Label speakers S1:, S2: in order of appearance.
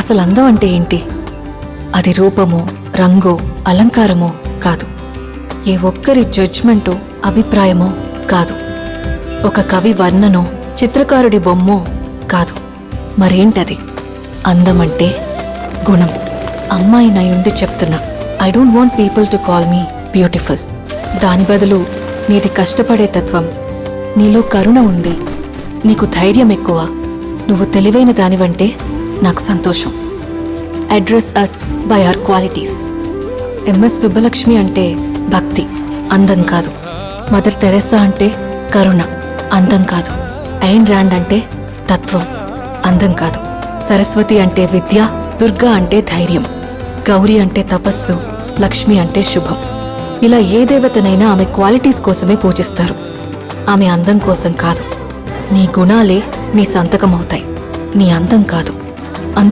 S1: అసలు అందం అంటే ఏంటి? అది రూపమో, రంగో, అలంకారమో కాదు. ఏ ఒక్కరి జడ్జ్మెంటో, అభిప్రాయమో కాదు. ఒక కవి వర్ణనో, చిత్రకారుడి బొమ్మో కాదు. మరేంటది? అందమంటే గుణం. అమ్మాయి నయుండి చెప్తున్నా, I don't want people to call me beautiful. దాని బదులు నీది కష్టపడే తత్వం, నీలో కరుణ ఉంది, నీకు ధైర్యం ఎక్కువ, నువ్వు తెలివైన దానివంటే నాకు సంతోషం. Address us by our qualities. MS Subbulakshmi అంటే భక్తి, అందం కాదు. మదర్ తెరెసా అంటే కరుణ, అందం కాదు. ఐన్ ర్యాండ్ అంటే తత్వం, అందం కాదు. సరస్వతి అంటే విద్య, దుర్గా అంటే ధైర్యం, గౌరీ అంటే తపస్సు, లక్ష్మి అంటే శుభం. ఇలా ఏ దేవతనైనా ఆమె క్వాలిటీస్ కోసమే పూజిస్తారు, ఆమె అందం కోసం కాదు. నీ గుణాలే నీ సంతకమవుతాయి, నీ అందం కాదు.